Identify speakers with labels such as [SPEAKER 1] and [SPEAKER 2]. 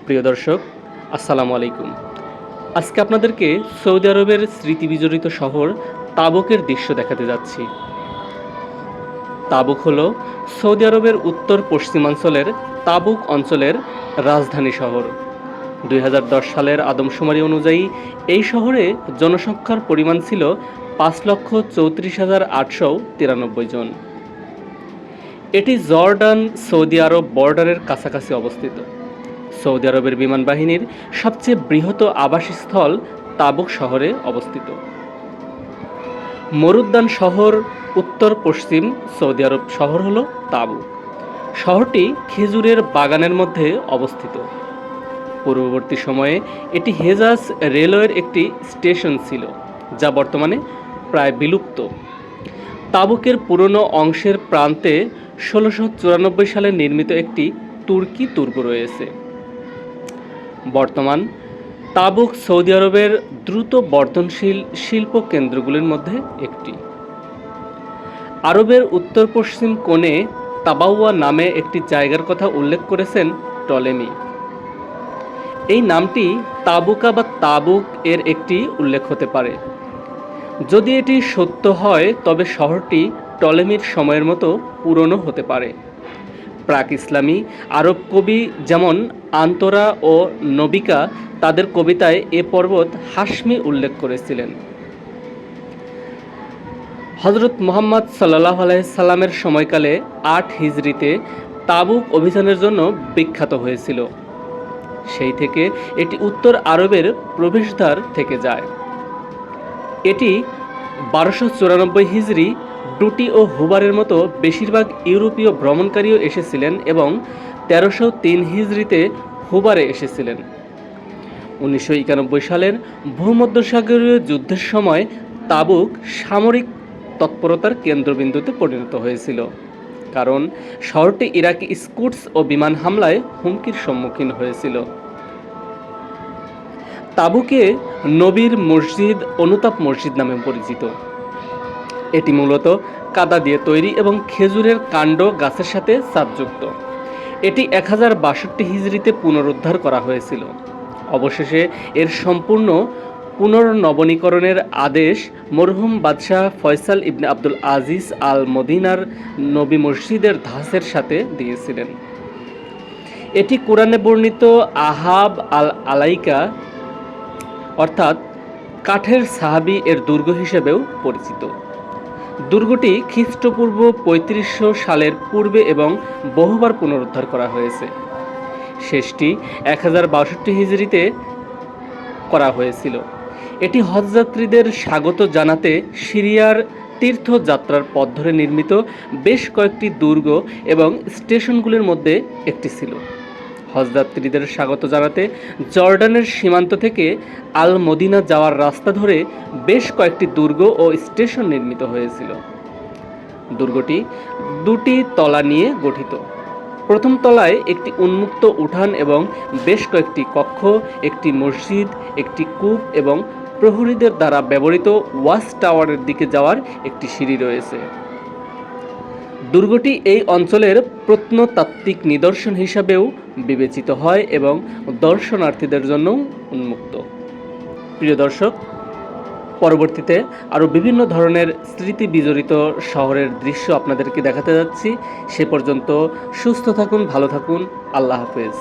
[SPEAKER 1] প্রিয় দর্শক, আসসালামু আলাইকুম। আজকে আপনাদেরকে সৌদি আরবের স্মৃতিবিজড়িত শহর তাবুকের দৃশ্য দেখাতে যাচ্ছি। তাবুক হলো সৌদি আরবের উত্তর পশ্চিমাঞ্চলের তাবুক অঞ্চলের রাজধানী শহর। ২০১০ সালের আদমশুমারি অনুযায়ী এই শহরে জনসংখ্যার পরিমাণ ছিল ৫,৩৪,৮৯৩ জন। এটি জর্ডান সৌদি আরব বর্ডারের কাছাকাছি অবস্থিত। সৌদি আরবের বিমান বাহিনীর সবচেয়ে বৃহৎ আবাসস্থল তাবুক শহরে অবস্থিত। মরুদ্যান শহর উত্তর পশ্চিম সৌদি আরব শহর হল তাবুক। শহরটি খেজুরের বাগানের মধ্যে অবস্থিত। পূর্ববর্তী সময়ে এটি হেজাজ রেলওয়ের একটি স্টেশন ছিল, যা বর্তমানে প্রায় বিলুপ্ত। তাবুকের পুরনো অংশের প্রান্তে ১৬৯৪ সালে নির্মিত একটি তুর্কি দুর্গ রয়েছে। বর্তমান তাবুক সৌদি আরবের দ্রুত বর্ধনশীল শিল্প কেন্দ্রগুলির মধ্যে একটি। আরবের উত্তর পশ্চিম কোণে তাবাওয়া নামে একটি জায়গার কথা উল্লেখ করেছেন টলেমি। এই নামটি তাবুকা বা তাবুক এর একটি উল্লেখ হতে পারে। যদি এটি সত্য হয়, তবে শহরটি টলেমির সময়ের মতো পুরনো হতে পারে। প্রাক ইসলামী আরব কবি যেমন আন্তরা ও নবিকা তাদের কবিতায় এ পর্বত হাশমি উল্লেখ করেছিলেন। হজরত মুহাম্মদ সাল্লাল্লাহু আলাইহি সাল্লামের সময়কালে ৮ হিজরিতে তাবুক অভিযানের জন্য বিখ্যাত হয়েছিল। সেই থেকে এটি উত্তর আরবের প্রবেশদ্বার থেকে যায়। এটি ১২৯৪ হিজরি ডুটি ও হুবারের মতো বেশিরভাগ ইউরোপীয় ভ্রমণকারীও এসেছিলেন এবং ১৩০৩ হিজরিতে হুবারে এসেছিলেন। ১৯৯১ সালের ভূমধ্যসাগরীয় যুদ্ধের সময় তাবুক সামরিক তৎপরতার কেন্দ্রবিন্দুতে পরিণত হয়েছিল, কারণ শহরটি ইরাকি স্কুটস ও বিমান হামলায় হুমকির সম্মুখীন হয়েছিল। তাবুকে নবীর মসজিদ অনুতাপ মসজিদ নামে পরিচিত। এটি মূলত কাদা দিয়ে তৈরি এবং খেজুরের কাণ্ড গাছের সাথে ছাদযুক্ত। এটি ১০৬২ হিজরিতে পুনরুদ্ধার করা হয়েছিল। অবশেষে এর সম্পূর্ণ পুনর্নবনীকরণের আদেশ মরহুম বাদশাহ ফয়সাল ইবনে আব্দুল আজিজ আল মদিনার নবী মসজিদের ধাঁচের সাথে দিয়েছিলেন। এটি কোরআনে বর্ণিত আহাব আল আলাইকা অর্থাৎ কাঠের সাহাবি এর দুর্গ হিসেবেও পরিচিত। দুর্গটি খ্রিস্টপূর্ব ৩৫০০ সালের পূর্বে এবং বহুবার পুনরুদ্ধার করা হয়েছে। শেষটি ১০৬২ হিজরিতে করা হয়েছিল। এটি হজযাত্রীদের স্বাগত জানাতে সিরিয়ার তীর্থযাত্রার পথ ধরে নির্মিত বেশ কয়েকটি দুর্গ এবং স্টেশনগুলির মধ্যে একটি ছিল। হজযাত্রীদের স্বাগত জানাতে জর্ডানের সীমান্ত থেকে আল মদিনা যাওয়ার রাস্তা ধরে বেশ কয়েকটি দুর্গ ও স্টেশন নির্মিত হয়েছিল। দুর্গটি দুটি তলা নিয়ে গঠিত। প্রথম তলায় একটি উন্মুক্ত উঠান এবং বেশ কয়েকটি কক্ষ, একটি মসজিদ, একটি কূপ এবং প্রহরীদের দ্বারা ব্যবহৃত ওয়াচ টাওয়ারের দিকে যাওয়ার একটি সিঁড়ি রয়েছে। দুর্গটি এই অঞ্চলের প্রত্নতাত্ত্বিক নিদর্শন হিসাবেও বিবেচিত হয় এবং দর্শনার্থীদের জন্য উন্মুক্ত। প্রিয় দর্শক, পরবর্তীতে আরও বিভিন্ন ধরনের স্মৃতি বিজড়িত শহরের দৃশ্য আপনাদেরকে দেখাতে যাচ্ছি। সে পর্যন্ত সুস্থ থাকুন, ভালো থাকুন। আল্লাহ হাফেজ।